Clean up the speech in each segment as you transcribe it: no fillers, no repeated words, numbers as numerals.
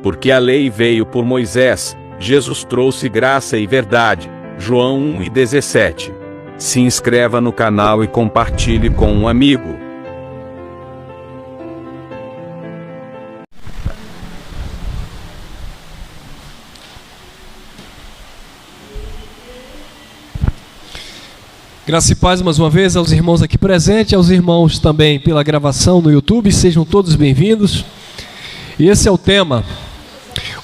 Porque a lei veio por Moisés, Jesus trouxe graça e verdade. João 1:17. Se inscreva no canal e compartilhe com um amigo. Graça e paz mais uma vez aos irmãos aqui presentes, aos irmãos também pela gravação no YouTube, sejam todos bem-vindos. E esse é o tema,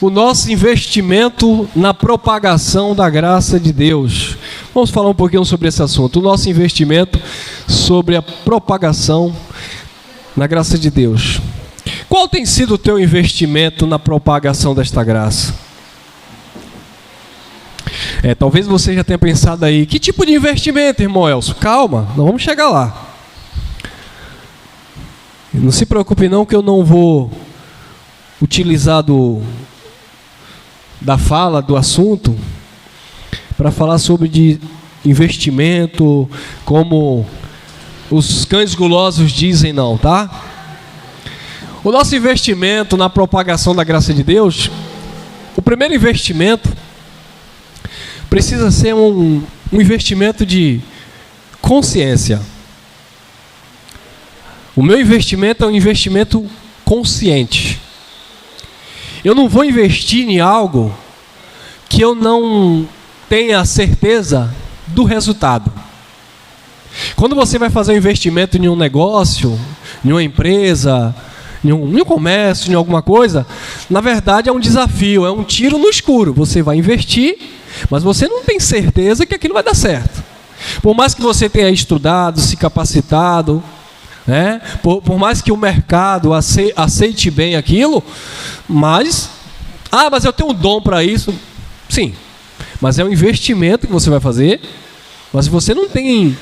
o nosso investimento na propagação da graça de Deus. Vamos falar um pouquinho sobre esse assunto, o nosso investimento sobre a propagação na graça de Deus. Qual tem sido o teu investimento na propagação desta graça? Talvez você já tenha pensado aí, que tipo de investimento, irmão Elcio? Calma, nós vamos chegar lá. Não se preocupe não que eu não vou utilizar da fala, do assunto, para falar sobre de investimento, como os cães gulosos dizem não, tá? O nosso investimento na propagação da graça de Deus, o primeiro investimento precisa ser um investimento de consciência. O meu investimento é um investimento consciente. Eu não vou investir em algo que eu não tenha certeza do resultado. Quando você vai fazer um investimento em um negócio, em uma empresa, em um comércio, em alguma coisa, na verdade é um desafio, é um tiro no escuro. Você vai investir, mas você não tem certeza que aquilo vai dar certo. Por mais que você tenha estudado, se capacitado, né? Por mais que o mercado aceite bem aquilo, mas eu tenho um dom para isso. Sim, mas é um investimento que você vai fazer, mas você não tem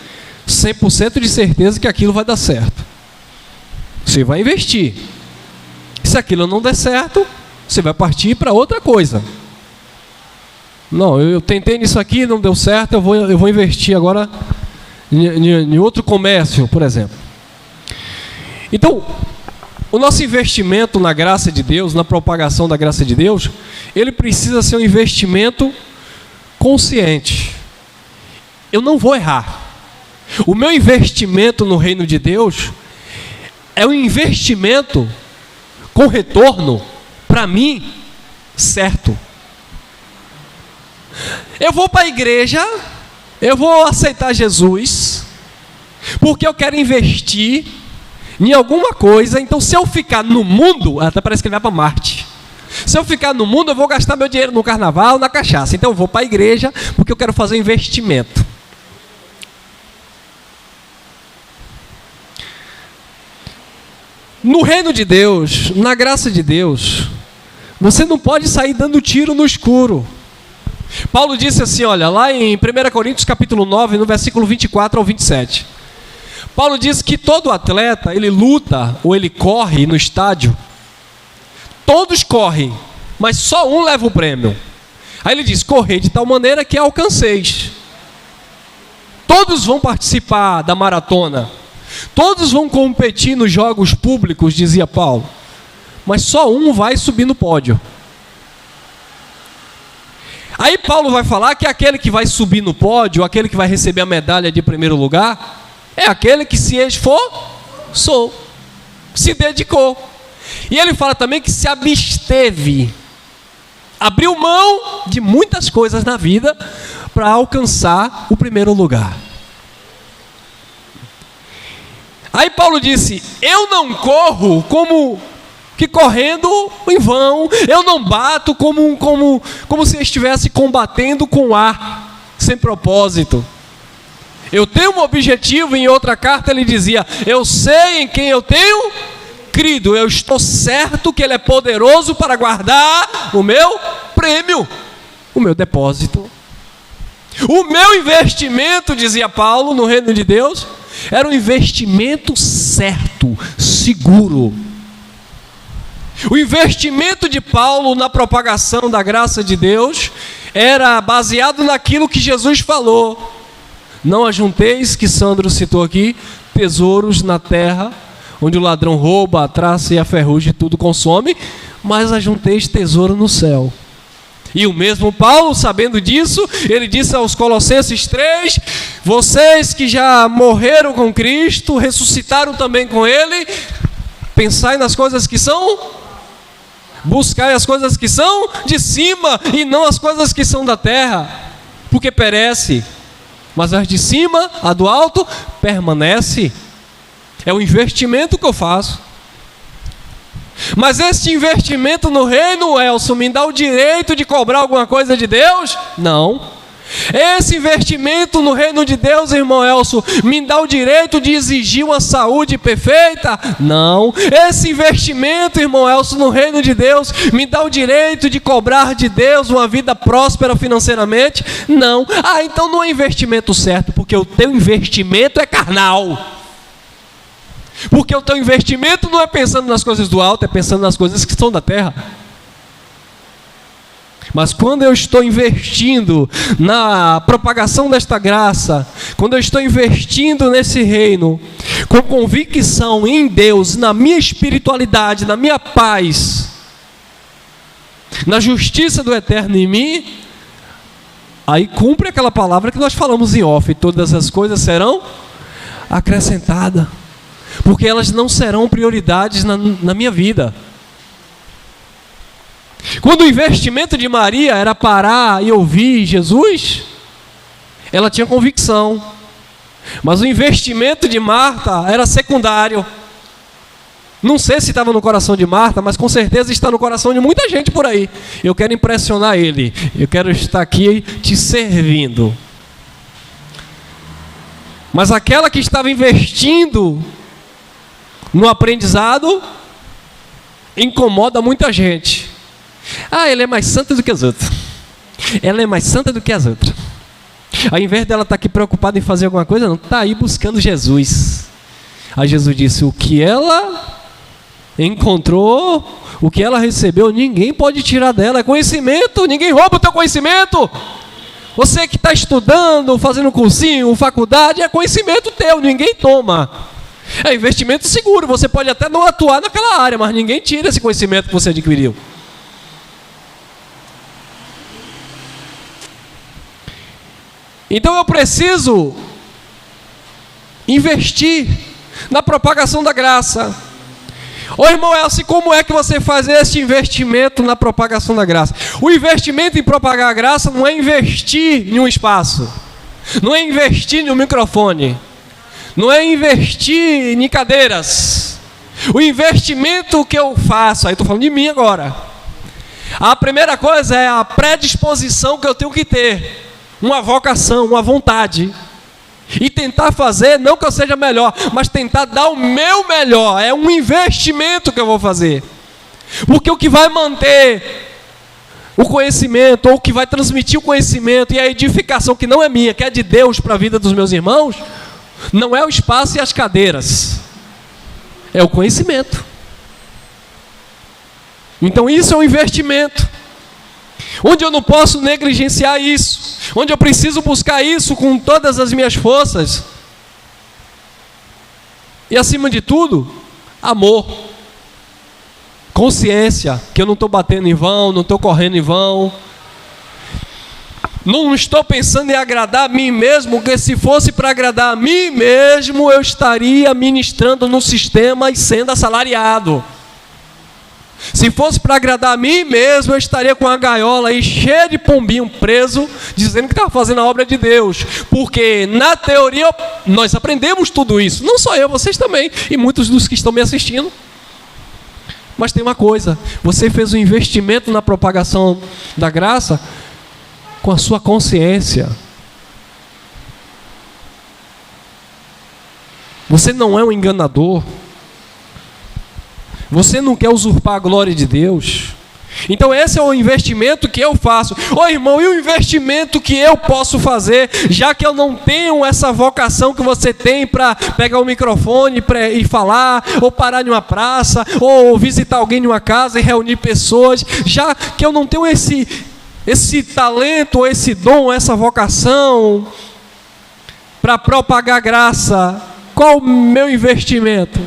100% de certeza que aquilo vai dar certo. Você vai investir. Se aquilo não der certo, você vai partir para outra coisa. Não, eu tentei nisso aqui, não deu certo, eu vou investir agora em outro comércio, por exemplo. Então, o nosso investimento na graça de Deus, na propagação da graça de Deus, ele precisa ser um investimento consciente. Eu não vou errar. O meu investimento no reino de Deus é um investimento com retorno, para mim, certo. Eu vou para a igreja, eu vou aceitar Jesus, porque eu quero investir em alguma coisa. Então, se eu ficar no mundo, até parece que ele vai para Marte. Se eu ficar no mundo, eu vou gastar meu dinheiro no carnaval, na cachaça. Então, eu vou para a igreja, porque eu quero fazer um investimento. No reino de Deus, na graça de Deus, você não pode sair dando tiro no escuro. Paulo disse assim, olha, lá em 1 Coríntios capítulo 9, no versículo 24 ao 27. Paulo diz que todo atleta, ele luta ou ele corre no estádio. Todos correm, mas só um leva o prêmio. Aí ele diz, correi de tal maneira que alcanceis. Todos vão participar da maratona. Todos vão competir nos jogos públicos, dizia Paulo. Mas só um vai subir no pódio. Aí Paulo vai falar que aquele que vai subir no pódio, aquele que vai receber a medalha de primeiro lugar, é aquele que se esforçou, se dedicou. E ele fala também que se absteve, abriu mão de muitas coisas na vida para alcançar o primeiro lugar. Aí Paulo disse, eu não corro como que correndo em vão, eu não bato como se eu estivesse combatendo com ar, sem propósito. Eu tenho um objetivo. Em outra carta ele dizia, eu sei em quem eu tenho crido, eu estou certo que ele é poderoso para guardar o meu prêmio, o meu depósito. O meu investimento, dizia Paulo, no reino de Deus, era um investimento certo, seguro. O investimento de Paulo na propagação da graça de Deus era baseado naquilo que Jesus falou. Não ajunteis, que Sandro citou aqui, tesouros na terra, onde o ladrão rouba, a traça e a ferrugem tudo consome, mas ajunteis tesouro no céu. E o mesmo Paulo, sabendo disso, ele disse aos Colossenses 3, vocês que já morreram com Cristo, ressuscitaram também com Ele, pensai nas coisas que são, buscai as coisas que são de cima, e não as coisas que são da terra, porque perece, mas as de cima, a do alto, permanece. É o investimento que eu faço. Mas esse investimento no reino, Elson, me dá o direito de cobrar alguma coisa de Deus? Não. Esse investimento no reino de Deus, irmão Elson, me dá o direito de exigir uma saúde perfeita? Não. Esse investimento, irmão Elson, no reino de Deus, me dá o direito de cobrar de Deus uma vida próspera financeiramente? Não. Ah, então não é investimento certo, porque o teu investimento é carnal. Porque o teu investimento não é pensando nas coisas do alto, é pensando nas coisas que são da terra. Mas quando eu estou investindo na propagação desta graça, quando eu estou investindo nesse reino, com convicção em Deus, na minha espiritualidade, na minha paz, na justiça do eterno em mim, aí cumpre aquela palavra que nós falamos em off: todas as coisas serão acrescentadas. Porque elas não serão prioridades na minha vida. Quando o investimento de Maria era parar e ouvir Jesus, ela tinha convicção. Mas o investimento de Marta era secundário. Não sei se estava no coração de Marta, mas com certeza está no coração de muita gente por aí. Eu quero impressionar ele. Eu quero estar aqui te servindo. Mas aquela que estava investindo no aprendizado incomoda muita gente. Ah, ela é mais santa do que as outras. Ela é mais santa do que as outras. Ao invés dela estar aqui preocupada em fazer alguma coisa, não, está aí buscando Jesus. Aí Jesus disse: o que ela encontrou, o que ela recebeu, ninguém pode tirar dela. É conhecimento, ninguém rouba o teu conhecimento. Você que está estudando, fazendo cursinho, faculdade, é conhecimento teu, ninguém toma. É investimento seguro, você pode até não atuar naquela área, mas ninguém tira esse conhecimento que você adquiriu. Então eu preciso investir na propagação da graça. Ô irmão Elcio, como é que você faz esse investimento na propagação da graça? O investimento em propagar a graça não é investir em um espaço, não é investir em um microfone, não é investir em cadeiras. O investimento que eu faço, aí estou falando de mim agora, a primeira coisa é a predisposição que eu tenho que ter, uma vocação, uma vontade, e tentar fazer, não que eu seja melhor, mas tentar dar o meu melhor. É um investimento que eu vou fazer, porque o que vai manter o conhecimento, ou o que vai transmitir o conhecimento e a edificação que não é minha, que é de Deus para a vida dos meus irmãos, não é o espaço e as cadeiras, é o conhecimento. Então isso é um investimento, onde eu não posso negligenciar isso, onde eu preciso buscar isso com todas as minhas forças. E acima de tudo, amor, consciência, que eu não estou batendo em vão, não estou correndo em vão, não estou pensando em agradar a mim mesmo, porque se fosse para agradar a mim mesmo, eu estaria ministrando no sistema e sendo assalariado. Se fosse para agradar a mim mesmo, eu estaria com a gaiola aí cheia de pombinho preso, dizendo que estava fazendo a obra de Deus. Porque na teoria nós aprendemos tudo isso, não só eu, vocês também, e muitos dos que estão me assistindo. Mas tem uma coisa: você fez um investimento na propagação da graça com a sua consciência. Você não é um enganador. Você não quer usurpar a glória de Deus. Então esse é o investimento que eu faço. Ô irmão, e o investimento que eu posso fazer, já que eu não tenho essa vocação que você tem para pegar o microfone e falar, ou parar em uma praça, ou visitar alguém em uma casa e reunir pessoas, já que eu não tenho esse talento, esse dom, essa vocação para propagar graça, qual o meu investimento?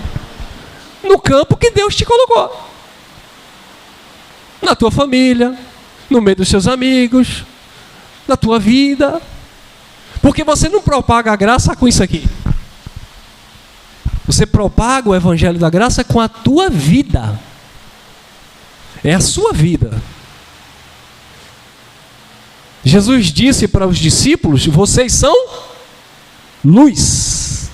No campo que Deus te colocou. na tua família, no meio dos seus amigos, na tua vida. Porque você não propaga a graça com isso aqui. Você propaga o evangelho da graça com a tua vida. É a sua vida. Jesus disse para os discípulos: vocês são luz.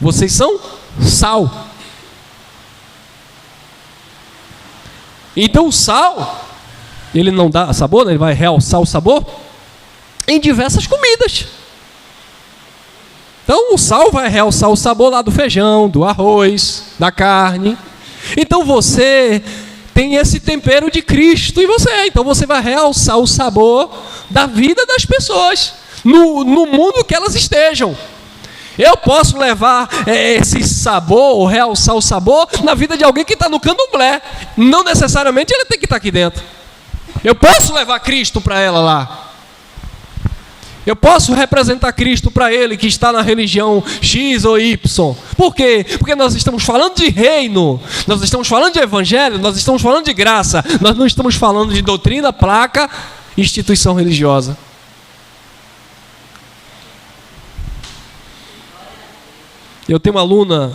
Vocês são sal. Então o sal, ele não dá sabor, né? Ele vai realçar o sabor em diversas comidas. Então o sal vai realçar o sabor lá do feijão, do arroz, da carne. Então você tem esse tempero de Cristo em você. Então você vai realçar o sabor da vida das pessoas, no mundo que elas estejam. Eu posso levar esse sabor, ou realçar o sabor, na vida de alguém que está no candomblé. Não necessariamente ele tem que estar aqui dentro. Eu posso levar Cristo para ela lá. Eu posso representar Cristo para ele que está na religião X ou Y. Por quê? Porque nós estamos falando de reino, nós estamos falando de evangelho, nós estamos falando de graça. Nós não estamos falando de doutrina, placa, instituição religiosa. Eu tenho uma aluna,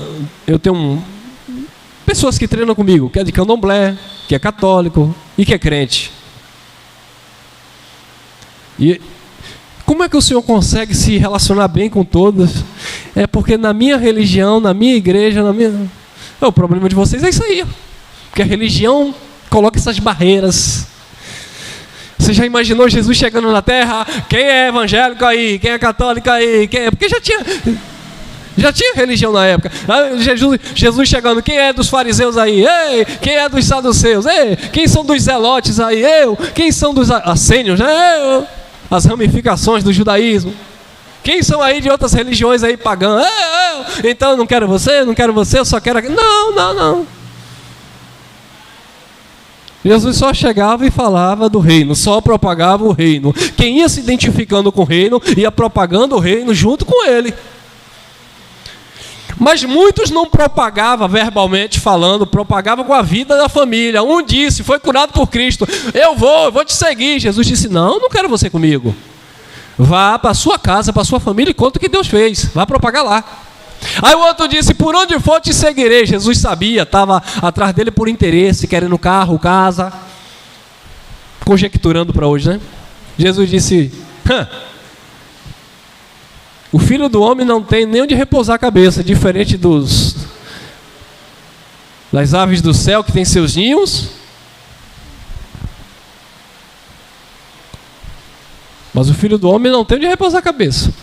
pessoas que treinam comigo, que é de candomblé, que é católico e que é crente. E como é que o senhor consegue se relacionar bem com todas? É porque na minha religião, na minha igreja, o problema de vocês é isso aí. Porque a religião coloca essas barreiras. Você já imaginou Jesus chegando na terra? Quem é evangélico aí? Quem é católico aí? Porque já tinha religião na época. Jesus chegando, quem é dos fariseus aí? Ei, quem é dos saduceus? Ei, quem são dos zelotes aí? Quem são dos assênios? As ramificações do judaísmo. Quem são aí de outras religiões aí pagãs? Então eu não quero você, eu só quero... Não. Jesus só chegava e falava do reino, só propagava o reino. Quem ia se identificando com o reino, ia propagando o reino junto com ele. Mas muitos não propagavam verbalmente falando, propagavam com a vida da família. Um disse, foi curado por Cristo, eu vou te seguir. Jesus disse, não quero você comigo. Vá para a sua casa, para a sua família e conta o que Deus fez. Vá propagar lá. Aí o outro disse, por onde for te seguirei. Jesus sabia, estava atrás dele por interesse, querendo carro, casa. Conjecturando para hoje, né? Jesus disse, o filho do homem não tem nem onde repousar a cabeça, diferente das aves do céu que têm seus ninhos. Mas o filho do homem não tem onde repousar a cabeça.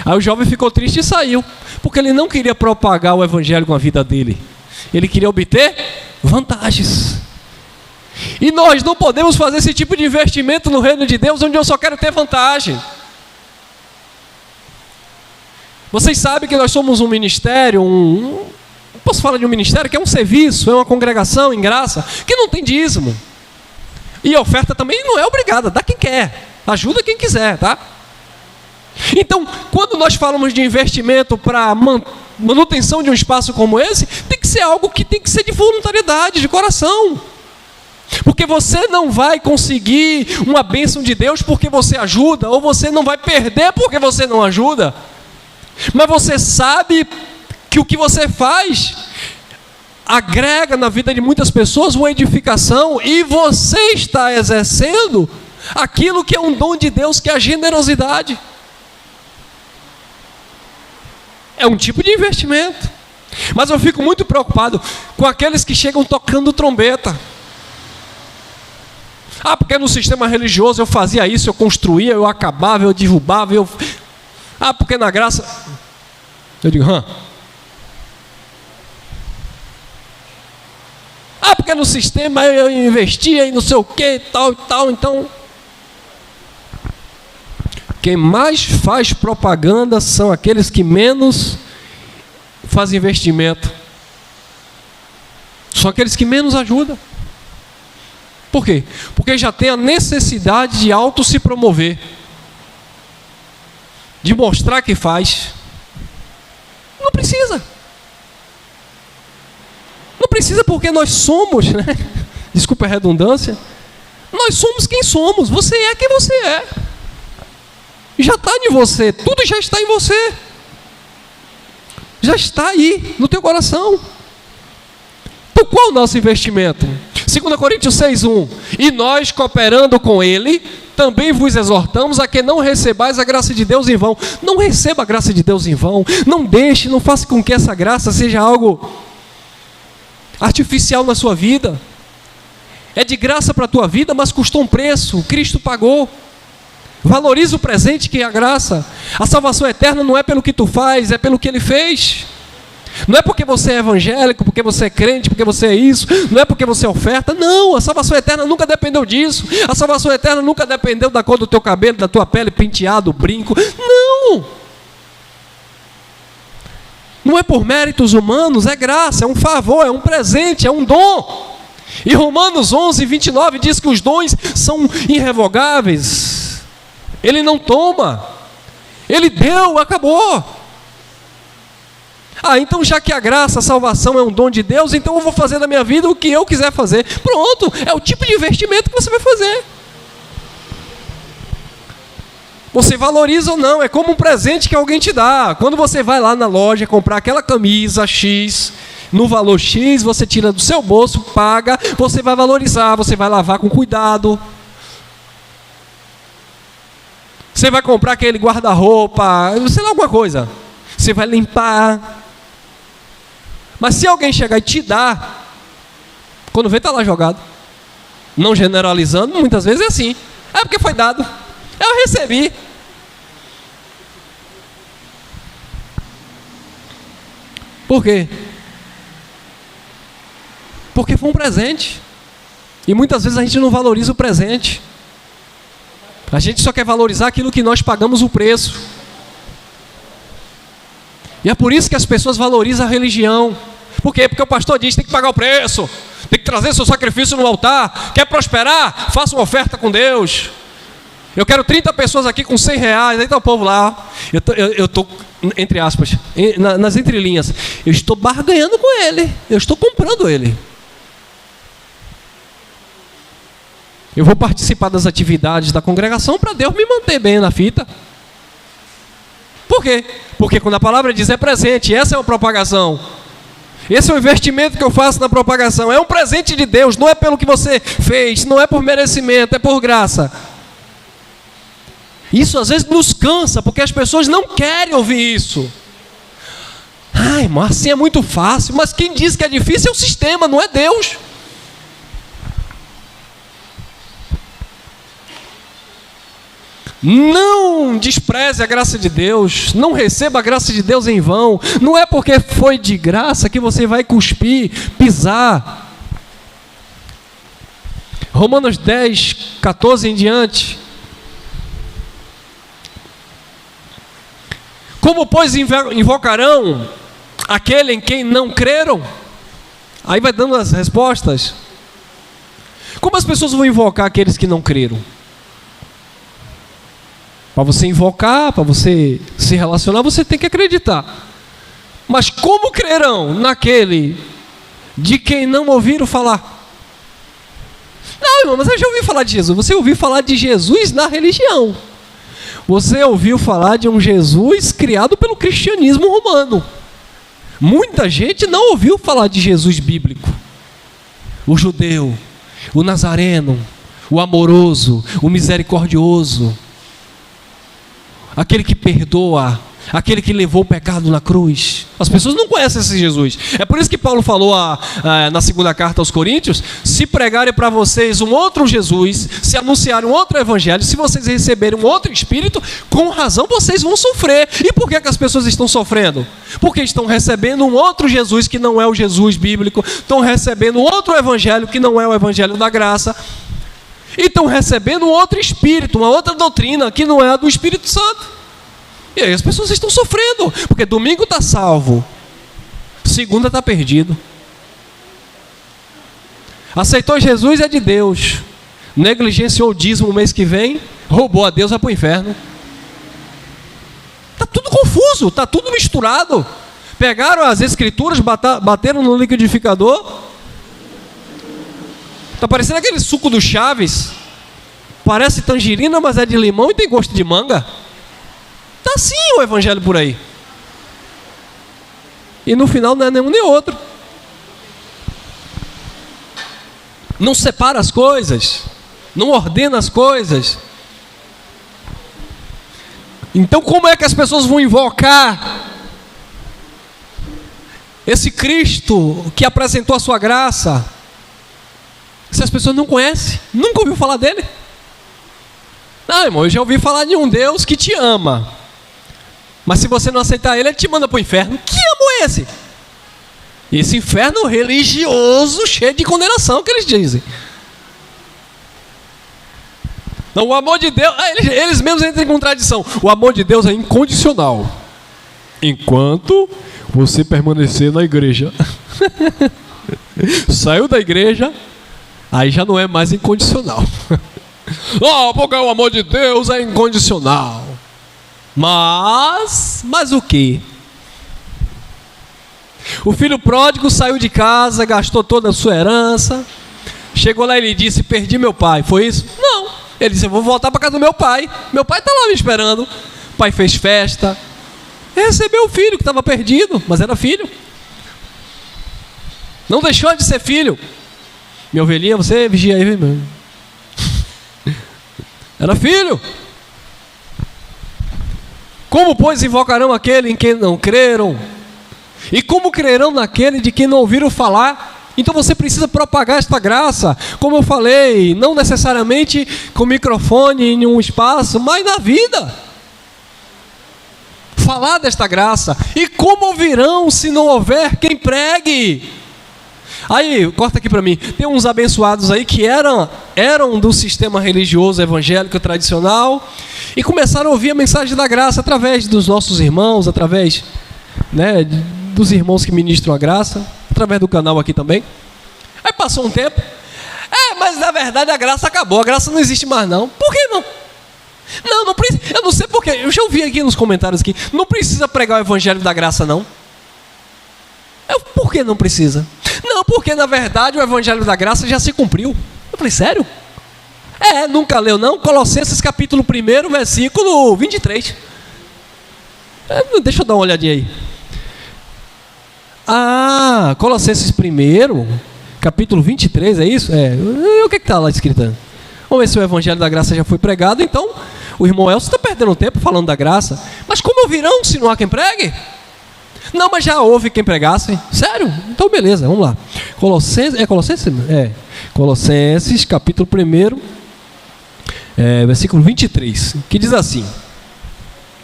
Aí o jovem ficou triste e saiu, porque ele não queria propagar o evangelho com a vida dele. Ele queria obter vantagens. E nós não podemos fazer esse tipo de investimento no reino de Deus, onde eu só quero ter vantagem. Vocês sabem que nós somos um ministério, posso falar de um ministério que é um serviço, é uma congregação em graça, que não tem dízimo. E a oferta também não é obrigada, dá quem quer, ajuda quem quiser, tá? Então, quando nós falamos de investimento para manutenção de um espaço como esse, tem que ser algo que tem que ser de voluntariedade, de coração. Porque você não vai conseguir uma bênção de Deus porque você ajuda, ou você não vai perder porque você não ajuda. Mas você sabe que o que você faz agrega na vida de muitas pessoas uma edificação, e você está exercendo aquilo que é um dom de Deus, que é a generosidade. É um tipo de investimento. Mas eu fico muito preocupado com aqueles que chegam tocando trombeta. Porque no sistema religioso eu fazia isso, eu construía, eu acabava, eu derrubava, porque na graça... Eu digo, porque no sistema eu investia e não sei o que, tal, então... Quem mais faz propaganda são aqueles que menos fazem investimento. São aqueles que menos ajudam. Por quê? Porque já tem a necessidade de auto se promover, de mostrar que faz. Não precisa. Não precisa, porque nós somos, né? desculpa a redundância, nós somos quem somos, você é quem você é. Já está em você, tudo já está em você. Já está aí, no teu coração. Então qual o nosso investimento? 2 Coríntios 6:1. E nós, cooperando com Ele, também vos exortamos a que não recebais a graça de Deus em vão. Não receba a graça de Deus em vão. Não deixe, não faça com que essa graça seja algo artificial na sua vida. É de graça para a tua vida, mas custou um preço. Cristo pagou. Valoriza o presente que é a graça. A salvação eterna não é pelo que tu faz, é pelo que Ele fez. Não é porque você é evangélico, porque você é crente, porque você é isso. Não é porque você oferta. Não, a salvação eterna nunca dependeu disso. A salvação eterna nunca dependeu da cor do teu cabelo, da tua pele, penteado, brinco. Não. Não é por méritos humanos, é graça, é um favor, é um presente, é um dom. E Romanos 11:29 diz que os dons são irrevogáveis. Ele não toma. Ele deu, acabou. Então já que a graça, a salvação é um dom de Deus, então eu vou fazer da minha vida o que eu quiser fazer. Pronto, é o tipo de investimento que você vai fazer. Você valoriza ou não, é como um presente que alguém te dá. Quando você vai lá na loja comprar aquela camisa X, no valor X, você tira do seu bolso, paga, você vai valorizar, você vai lavar com cuidado. Você vai comprar aquele guarda-roupa, sei lá, alguma coisa. Você vai limpar. Mas se alguém chegar e te dar, quando vê, está lá jogado. Não generalizando, muitas vezes é assim. É porque foi dado. Eu recebi. Por quê? Porque foi um presente. E muitas vezes a gente não valoriza o presente. A gente só quer valorizar aquilo que nós pagamos o preço. E é por isso que as pessoas valorizam a religião. Por quê? Porque o pastor diz que tem que pagar o preço, tem que trazer seu sacrifício no altar. Quer prosperar? Faça uma oferta com Deus. Eu quero 30 pessoas aqui com R$100. Aí está o povo lá. Eu estou, entre aspas, nas entrelinhas, eu estou barganhando com ele. Eu estou comprando ele. Eu vou participar das atividades da congregação para Deus me manter bem na fita. Por quê? Porque quando a palavra diz é presente, essa é uma propagação. Esse é o investimento que eu faço na propagação. É um presente de Deus, não é pelo que você fez, não é por merecimento, é por graça. Isso às vezes nos cansa, porque as pessoas não querem ouvir isso. Ai, mas assim é muito fácil. Mas quem diz que é difícil é o sistema, não é Deus. Não despreze a graça de Deus, não receba a graça de Deus em vão. Não é porque foi de graça que você vai cuspir, pisar. Romanos 10:14 em diante. Como, pois, invocarão aquele em quem não creram? Aí vai dando as respostas. Como as pessoas vão invocar aqueles que não creram? Para você invocar, para você se relacionar, você tem que acreditar. Mas como crerão naquele de quem não ouviram falar? Não, irmão, mas eu já ouvi falar de Jesus. Você ouviu falar de Jesus na religião. Você ouviu falar de um Jesus criado pelo cristianismo romano. Muita gente não ouviu falar de Jesus bíblico. O judeu, o nazareno, o amoroso, o misericordioso. Aquele que perdoa, aquele que levou o pecado na cruz. As pessoas não conhecem esse Jesus. É por isso que Paulo falou na segunda carta aos Coríntios: se pregarem para vocês um outro Jesus, se anunciarem um outro evangelho, se vocês receberem um outro espírito, com razão vocês vão sofrer. E por que as pessoas estão sofrendo? Porque estão recebendo um outro Jesus que não é o Jesus bíblico, estão recebendo outro evangelho que não é o evangelho da graça, e estão recebendo um outro espírito, uma outra doutrina que não é a do Espírito Santo. E aí as pessoas estão sofrendo, porque domingo está salvo, segunda está perdido. Aceitou Jesus, é de Deus. Negligenciou o dízimo o mês que vem, roubou a Deus, vai para o inferno. Está tudo confuso, está tudo misturado. Pegaram as escrituras, bateram no liquidificador. Está parecendo aquele suco do Chaves. Parece tangerina, mas é de limão e tem gosto de manga. Está assim o evangelho por aí. E no final não é nenhum nem outro. Não separa as coisas. Não ordena as coisas. Então como é que as pessoas vão invocar esse Cristo que apresentou a sua graça, se as pessoas não conhecem, nunca ouviu falar dele? Não, irmão, eu já ouvi falar de um Deus que te ama, mas se você não aceitar ele, ele te manda para o inferno. Que amor é esse? Esse inferno religioso cheio de condenação que eles dizem. Não, o amor de Deus, eles mesmos entram em contradição. O amor de Deus é incondicional, enquanto você permanecer na igreja. Saiu da igreja, aí já não é mais incondicional. Porque o amor de Deus é incondicional. Mas o quê? O filho pródigo saiu de casa, gastou toda a sua herança. Chegou lá e ele disse: perdi meu pai. Foi isso? Não. Ele disse: eu vou voltar para casa do meu pai. Meu pai está lá me esperando. O pai fez festa. Recebeu o filho que estava perdido, mas era filho. Não deixou de ser filho. Minha ovelhinha, você vigia aí, meu. Era filho. Como, pois, invocarão aquele em quem não creram? E como crerão naquele de quem não ouviram falar? Então você precisa propagar esta graça, como eu falei, não necessariamente com microfone em um espaço, mas na vida. Falar desta graça. E como ouvirão se não houver quem pregue? Aí, corta aqui para mim. Tem uns abençoados aí que eram do sistema religioso evangélico tradicional e começaram a ouvir a mensagem da graça através dos nossos irmãos, através, né, dos irmãos que ministram a graça, através do canal aqui também. Aí passou um tempo. Mas na verdade a graça acabou. A graça não existe mais não. Por que não? Não precisa. Eu não sei porquê. Eu já ouvi aqui nos comentários aqui. Não precisa pregar o evangelho da graça não. Por que não precisa? Não, porque na verdade o evangelho da graça já se cumpriu. Eu falei, sério? Nunca leu não? Colossenses capítulo 1, versículo 23. Deixa eu dar uma olhadinha aí. Colossenses 1, capítulo 23, é isso? O que está lá escrito? Vamos ver se o evangelho da graça já foi pregado. Então, o irmão Elcio está perdendo tempo falando da graça. Mas como ouvirão se não há quem pregue? Não, mas já houve quem pregasse. Sério? Então beleza, vamos lá. Colossenses, capítulo 1, versículo 23, que diz assim.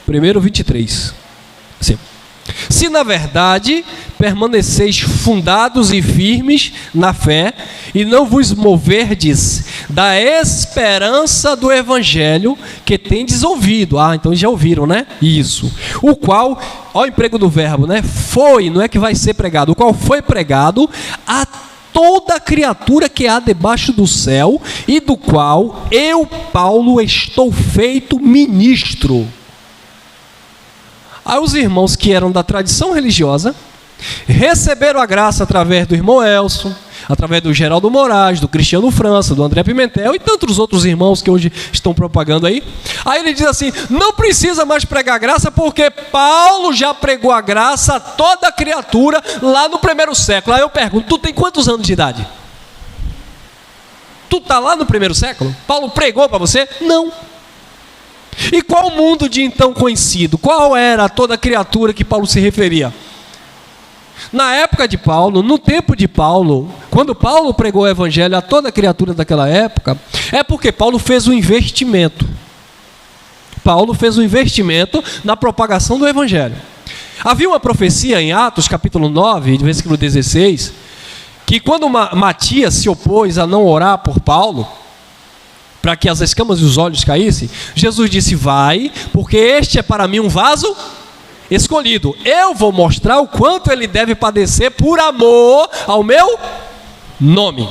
1:23. Assim. Se na verdade permaneceis fundados e firmes na fé, e não vos moverdes da esperança do evangelho que tendes ouvido. Então já ouviram, né? Isso. O qual, olha o emprego do verbo, né? Foi, não é que vai ser pregado. O qual foi pregado a toda criatura que há debaixo do céu, e do qual eu, Paulo, estou feito ministro. Aí os irmãos que eram da tradição religiosa receberam a graça através do irmão Elson, através do Geraldo Moraes, do Cristiano França, do André Pimentel e tantos outros irmãos que hoje estão propagando aí. Aí ele diz assim: não precisa mais pregar graça, porque Paulo já pregou a graça a toda criatura lá no 1º século. Aí eu pergunto: tu tem quantos anos de idade? Tu está lá no 1º século? Paulo pregou para você? Não. E qual o mundo de então conhecido? Qual era toda criatura que Paulo se referia? Na época de Paulo, no tempo de Paulo, quando Paulo pregou o evangelho a toda criatura daquela época, é porque Paulo fez um investimento. Paulo fez um investimento na propagação do evangelho. Havia uma profecia em Atos, capítulo 9, versículo 16, que quando Matias se opôs a não orar por Paulo, para que as escamas dos olhos caíssem, Jesus disse: vai, porque este é para mim um vaso escolhido. Eu vou mostrar o quanto ele deve padecer por amor ao meu nome.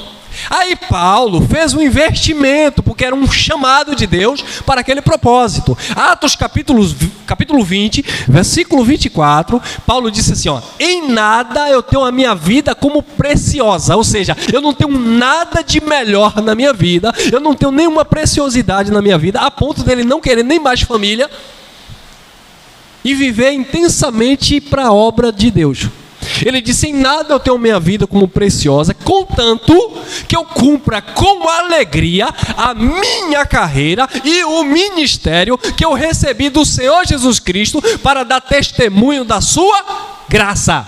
Aí Paulo fez um investimento, porque era um chamado de Deus para aquele propósito. Atos capítulo 20, versículo 24, Paulo disse assim, ó: em nada eu tenho a minha vida como preciosa, ou seja, eu não tenho nada de melhor na minha vida, eu não tenho nenhuma preciosidade na minha vida, a ponto dele não querer nem mais família e viver intensamente para a obra de Deus. Ele disse: em nada eu tenho minha vida como preciosa, contanto que eu cumpra com alegria a minha carreira e o ministério que eu recebi do Senhor Jesus Cristo para dar testemunho da sua graça.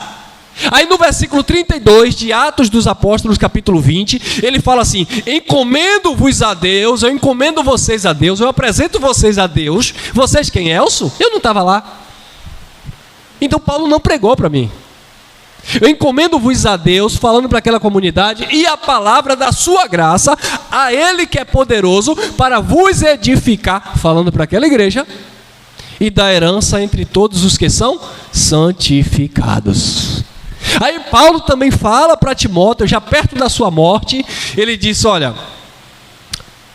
Aí no versículo 32 de Atos dos Apóstolos, capítulo 20, ele fala assim: encomendo-vos a Deus, eu encomendo vocês a Deus, eu apresento vocês a Deus. Vocês quem, Elcio? Eu não estava lá. Então Paulo não pregou para mim. Eu encomendo-vos a Deus, falando para aquela comunidade, e a palavra da sua graça, a Ele que é poderoso para vos edificar, falando para aquela igreja, e da herança entre todos os que são santificados. Aí Paulo também fala para Timóteo, já perto da sua morte, ele disse: olha,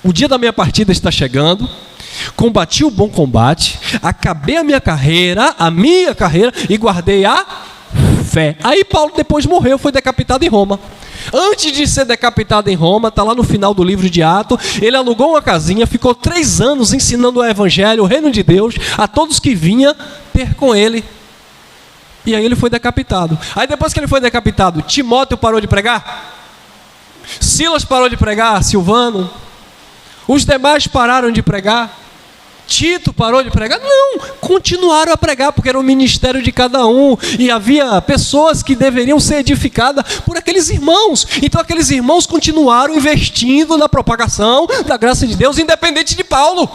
o dia da minha partida está chegando, combati o bom combate, acabei a minha carreira e guardei a fé. Aí Paulo depois morreu, foi decapitado em Roma. Antes de ser decapitado em Roma, está lá no final do livro de Atos, ele alugou uma casinha, ficou 3 anos ensinando o evangelho, o reino de Deus, a todos que vinham ter com ele. E aí ele foi decapitado. Aí depois que ele foi decapitado, Timóteo parou de pregar? Silas parou de pregar? Silvano? Os demais pararam de pregar? Tito parou de pregar? Não, continuaram a pregar, porque era o ministério de cada um, e havia pessoas que deveriam ser edificadas por aqueles irmãos. Então aqueles irmãos continuaram investindo na propagação da graça de Deus, independente de Paulo.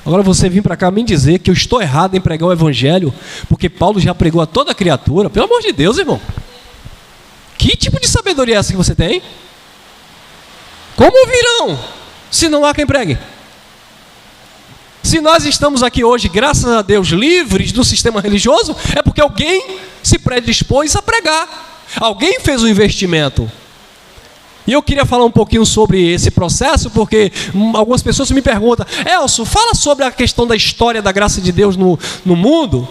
Agora você vir para cá me dizer que eu estou errado em pregar o evangelho, porque Paulo já pregou a toda criatura, pelo amor de Deus, irmão. Que tipo de sabedoria é essa que você tem? Como virão, se não há quem pregue? Se nós estamos aqui hoje, graças a Deus, livres do sistema religioso, é porque alguém se predispôs a pregar. Alguém fez um investimento. E eu queria falar um pouquinho sobre esse processo, porque algumas pessoas me perguntam: Elcio, fala sobre a questão da história da graça de Deus no mundo.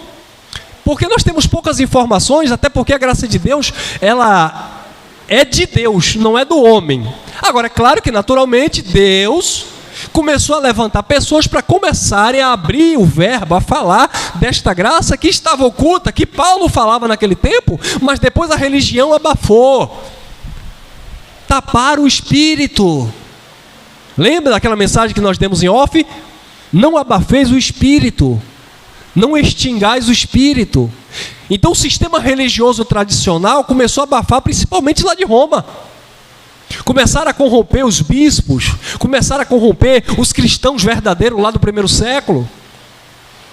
Porque nós temos poucas informações, até porque a graça de Deus, ela é de Deus, não é do homem. Agora, é claro que naturalmente Deus começou a levantar pessoas para começarem a abrir o verbo, a falar desta graça que estava oculta, que Paulo falava naquele tempo, mas depois a religião abafou. Taparam o espírito. Lembra daquela mensagem que nós demos em off? Não abafeis o espírito, não extingais o espírito. Então o sistema religioso tradicional começou a abafar, principalmente lá de Roma. Começaram a corromper os bispos, começaram a corromper os cristãos verdadeiros lá do primeiro século.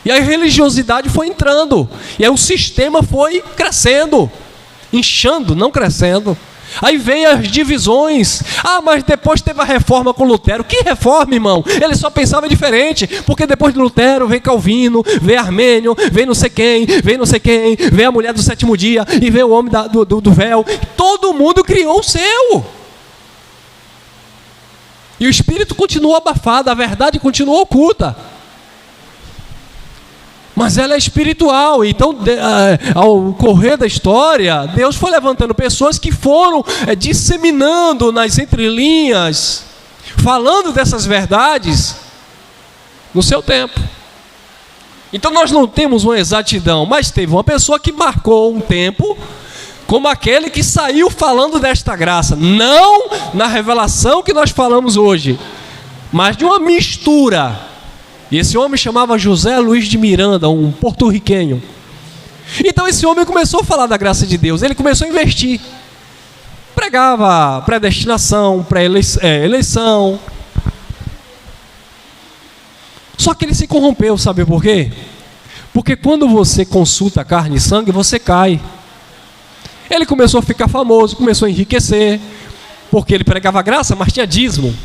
E a religiosidade foi entrando, e aí o sistema foi crescendo, inchando, não crescendo. Aí veio as divisões. Mas depois teve a reforma com Lutero. Que reforma, irmão? Ele só pensava diferente, porque depois de Lutero vem Calvino, vem Armênio, vem não sei quem, vem a mulher do 7º dia, e vem o homem do véu. Todo mundo criou o seu. E o espírito continuou abafado, a verdade continuou oculta. Mas ela é espiritual. Então, ao correr da história, Deus foi levantando pessoas que foram disseminando nas entrelinhas, falando dessas verdades no seu tempo. Então nós não temos uma exatidão, mas teve uma pessoa que marcou um tempo como aquele que saiu falando desta graça, não na revelação que nós falamos hoje, mas de uma mistura. E esse homem chamava José Luiz de Miranda, um porto-riquenho. Então esse homem começou a falar da graça de Deus, ele começou a investir. Pregava predestinação, pré-eleição. Só que ele se corrompeu, sabe por quê? Porque quando você consulta carne e sangue, você cai. Ele começou a ficar famoso, começou a enriquecer, porque ele pregava graça, mas tinha dízimo.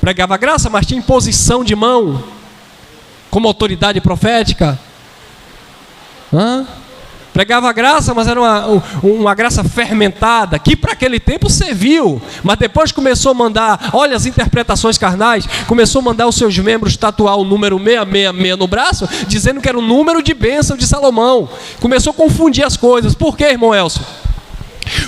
Pregava graça, mas tinha imposição de mão, como autoridade profética. Pregava a graça, mas era uma graça fermentada, que para aquele tempo serviu, mas depois começou a mandar, olha as interpretações carnais, começou a mandar os seus membros tatuar o número 666 no braço, dizendo que era o número de bênção de Salomão. Começou a confundir as coisas. Por quê, irmão Elcio?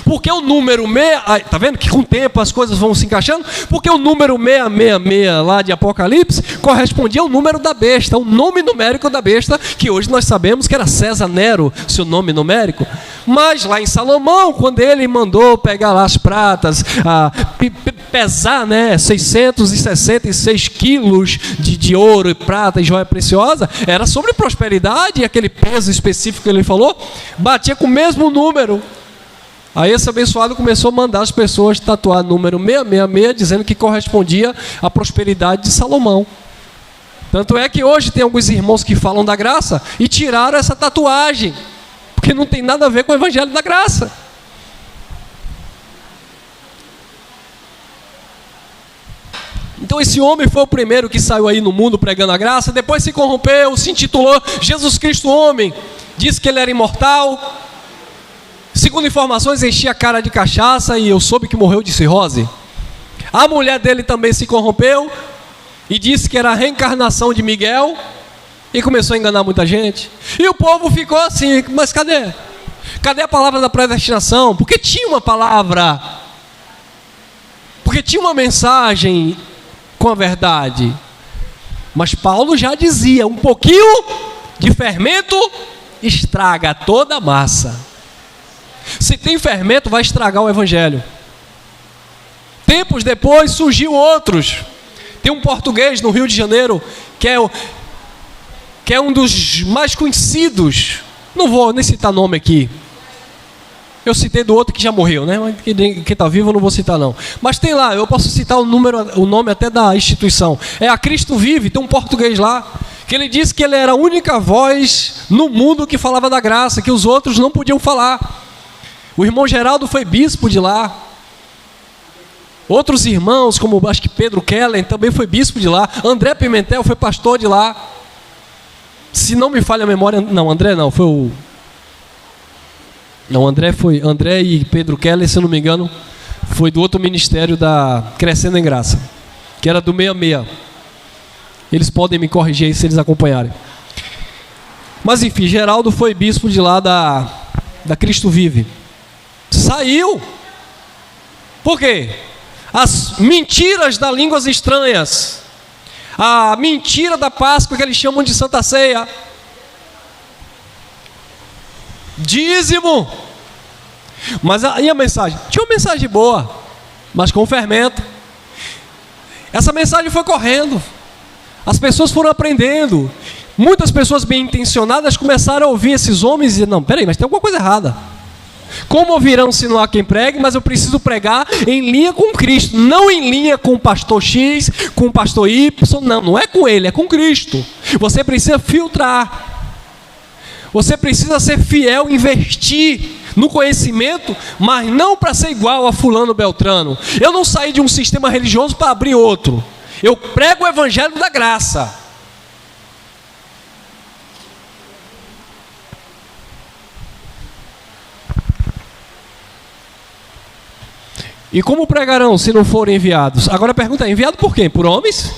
Porque o número 6, tá vendo que com o tempo as coisas vão se encaixando? Porque o número 666 lá de Apocalipse correspondia ao número da besta, o nome numérico da besta, que hoje nós sabemos que era César Nero, seu nome numérico. Mas lá em Salomão, quando ele mandou pegar lá as pratas, pesar, né, 666 quilos de ouro e prata e joia preciosa, era sobre prosperidade, e aquele peso específico que ele falou, batia com o mesmo número. Aí esse abençoado começou a mandar as pessoas tatuar número 666, dizendo que correspondia à prosperidade de Salomão. Tanto é que hoje tem alguns irmãos que falam da graça e tiraram essa tatuagem, porque não tem nada a ver com o evangelho da graça. Então esse homem foi o primeiro que saiu aí no mundo pregando a graça, depois se corrompeu, se intitulou Jesus Cristo Homem, disse que ele era imortal. Segundo informações, enchia a cara de cachaça e eu soube que morreu de cirrose. A mulher dele também se corrompeu e disse que era a reencarnação de Miguel e começou a enganar muita gente. E o povo ficou assim, mas cadê? Cadê a palavra da predestinação? Porque tinha uma palavra, porque tinha uma mensagem com a verdade. Mas Paulo já dizia, um pouquinho de fermento estraga toda a massa. Se tem fermento, vai estragar o evangelho. Tempos depois surgiu outros. Tem um português no Rio de Janeiro que é um dos mais conhecidos. Não vou nem citar nome aqui. Eu citei do outro que já morreu, né? Quem está vivo eu não vou citar não. Mas tem lá, eu posso citar o nome até da instituição. É a Cristo Vive, tem um português lá, que ele disse que ele era a única voz no mundo que falava da graça, que os outros não podiam falar. O irmão Geraldo foi bispo de lá. Outros irmãos, como acho que Pedro Kellen, também foi bispo de lá. André Pimentel foi pastor de lá. Se não me falha a memória, não, André não, foi o... Não, André e Pedro Kellen, se eu não me engano, foi do outro ministério da Crescendo em Graça, que era do 66. Eles podem me corrigir aí se eles acompanharem. Mas enfim, Geraldo foi bispo de lá da Cristo Vive. Saiu. Por quê? As mentiras das línguas estranhas, a mentira da Páscoa que eles chamam de Santa Ceia, dízimo. Mas aí a mensagem, tinha uma mensagem boa, mas com fermento. Essa mensagem foi correndo, as pessoas foram aprendendo. Muitas pessoas bem intencionadas começaram a ouvir esses homens e dizer, não, peraí, mas tem alguma coisa errada. Como ouvirão se não há quem pregue? Mas eu preciso pregar em linha com Cristo, não em linha com o pastor X, com o pastor Y. Não é com ele, é com Cristo. Você precisa filtrar, você precisa ser fiel, investir no conhecimento, mas não para ser igual a fulano Beltrano. Eu não saí de um sistema religioso para abrir outro. Eu prego o evangelho da graça. E como pregarão se não forem enviados? Agora a pergunta é, enviado por quem? Por homens?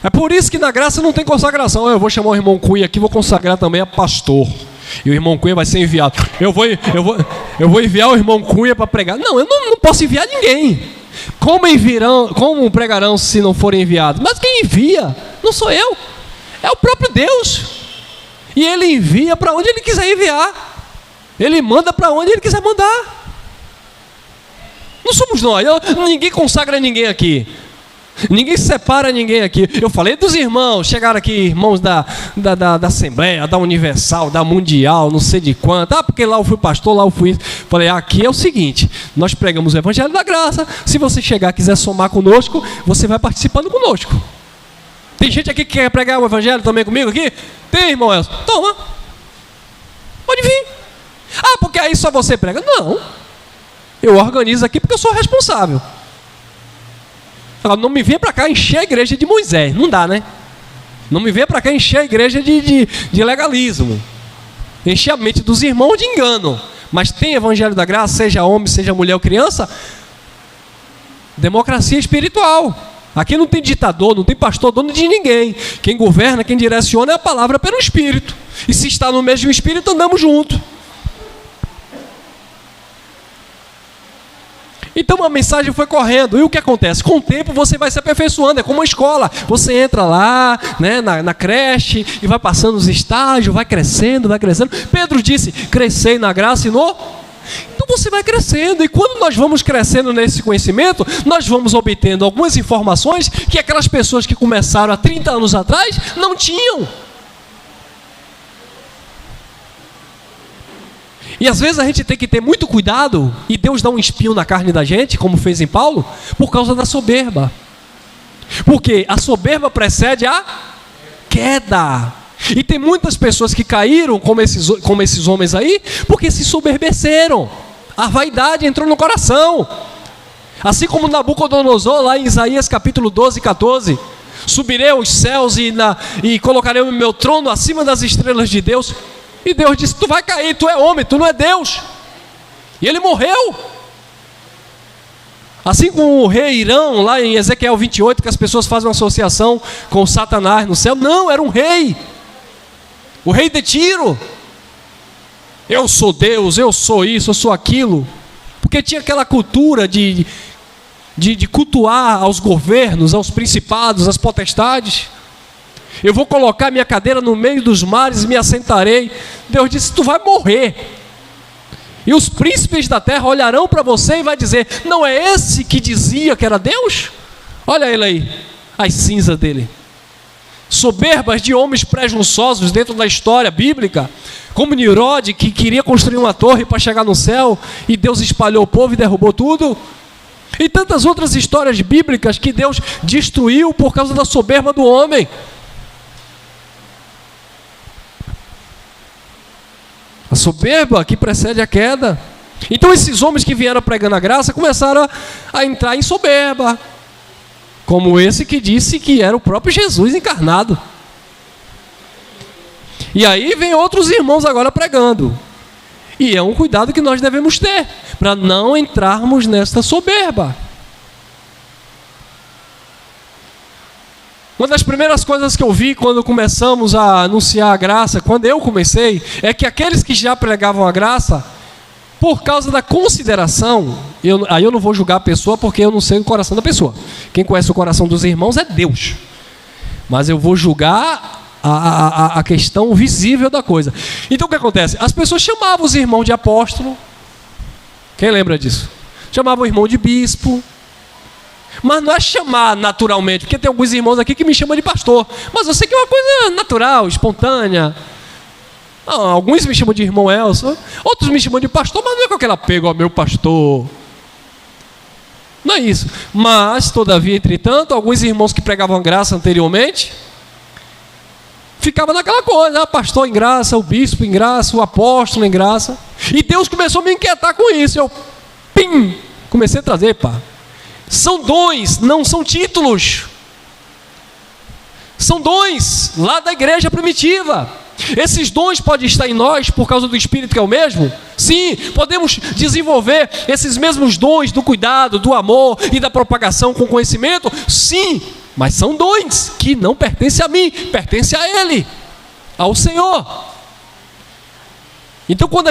É por isso que na graça não tem consagração. Eu vou chamar o irmão Cunha aqui, vou consagrar também a pastor. E o irmão Cunha vai ser enviado. Eu vou enviar o irmão Cunha para pregar. Não, eu não posso enviar ninguém. Como pregarão se não forem enviados? Mas quem envia não sou eu, é o próprio Deus. E ele envia para onde ele quiser enviar. Ele manda para onde ele quiser mandar. Não somos nós. Ninguém consagra ninguém aqui. Ninguém separa ninguém aqui. Eu falei dos irmãos, chegaram aqui irmãos da Assembleia, da Universal, da Mundial, não sei de quanto. Porque lá eu fui pastor, lá eu fui isso. Falei, aqui é o seguinte, nós pregamos o Evangelho da Graça. Se você chegar e quiser somar conosco, você vai participando conosco. Tem gente aqui que quer pregar o Evangelho também comigo aqui? Tem, irmão Elcio? Toma. Pode vir. Porque aí só você prega. Não. Eu organizo aqui porque eu sou responsável. Não me venha para cá encher a igreja de Moisés. Não dá, né? Não me venha para cá encher a igreja de legalismo. Encher a mente dos irmãos de engano. Mas tem evangelho da graça, seja homem, seja mulher ou criança. Democracia espiritual. Aqui não tem ditador, não tem pastor, dono de ninguém. Quem governa, quem direciona é a palavra pelo Espírito. E se está no mesmo Espírito, andamos juntos. Então a mensagem foi correndo. E o que acontece? Com o tempo você vai se aperfeiçoando. É como uma escola. Você entra lá, né, na creche e vai passando os estágios, vai crescendo, vai crescendo. Pedro disse, crescei na graça e no... Então você vai crescendo. E quando nós vamos crescendo nesse conhecimento, nós vamos obtendo algumas informações que aquelas pessoas que começaram há 30 anos atrás não tinham. E às vezes a gente tem que ter muito cuidado, e Deus dá um espinho na carne da gente, como fez em Paulo, por causa da soberba. Porque a soberba precede a queda. E tem muitas pessoas que caíram, como esses homens aí, porque se soberbeceram. A vaidade entrou no coração. Assim como Nabucodonosor, lá em Isaías capítulo 12, 14. Subirei aos céus e colocarei o meu trono acima das estrelas de Deus. E Deus disse, tu vai cair, tu é homem, tu não é Deus. E ele morreu. Assim como o rei Irão, lá em Ezequiel 28, que as pessoas fazem uma associação com Satanás no céu. Não, era um rei. O rei de Tiro. Eu sou Deus, eu sou isso, eu sou aquilo. Porque tinha aquela cultura de cultuar aos governos, aos principados, às potestades. Eu vou colocar minha cadeira no meio dos mares e me assentarei. Deus disse, tu vai morrer. E os príncipes da terra olharão para você e vai dizer, não é esse que dizia que era Deus? Olha ele aí, as cinzas dele. Soberbas de homens presunçosos dentro da história bíblica, como Nimrod, que queria construir uma torre para chegar no céu, e Deus espalhou o povo e derrubou tudo. E tantas outras histórias bíblicas que Deus destruiu por causa da soberba do homem. A soberba que precede a queda. Então esses homens que vieram pregando a graça começaram a entrar em soberba. Como esse que disse que era o próprio Jesus encarnado. E aí vem outros irmãos agora pregando. E é um cuidado que nós devemos ter, para não entrarmos nesta soberba. Uma das primeiras coisas que eu vi quando começamos a anunciar a graça, quando eu comecei, é que aqueles que já pregavam a graça, por causa da consideração, aí eu não vou julgar a pessoa porque eu não sei o coração da pessoa. Quem conhece o coração dos irmãos é Deus. Mas eu vou julgar a questão visível da coisa. Então o que acontece? As pessoas chamavam os irmãos de apóstolo. Quem lembra disso? Chamavam o irmão de bispo. Mas não é chamar naturalmente, porque tem alguns irmãos aqui que me chamam de pastor. Mas eu sei que é uma coisa natural, espontânea. Alguns me chamam de irmão Elson, outros me chamam de pastor, mas não é com aquele apego ao meu pastor. Não é isso. Mas, todavia, entretanto, alguns irmãos que pregavam graça anteriormente, ficavam naquela coisa, pastor em graça, o bispo em graça, o apóstolo em graça. E Deus começou a me inquietar com isso. Eu, comecei a trazer, são dons, não são títulos. São dons lá da igreja primitiva. Esses dons podem estar em nós por causa do Espírito que é o mesmo? Sim, podemos desenvolver esses mesmos dons do cuidado, do amor e da propagação com conhecimento? Sim, mas são dons que não pertencem a mim, pertencem a Ele, ao Senhor. Então quando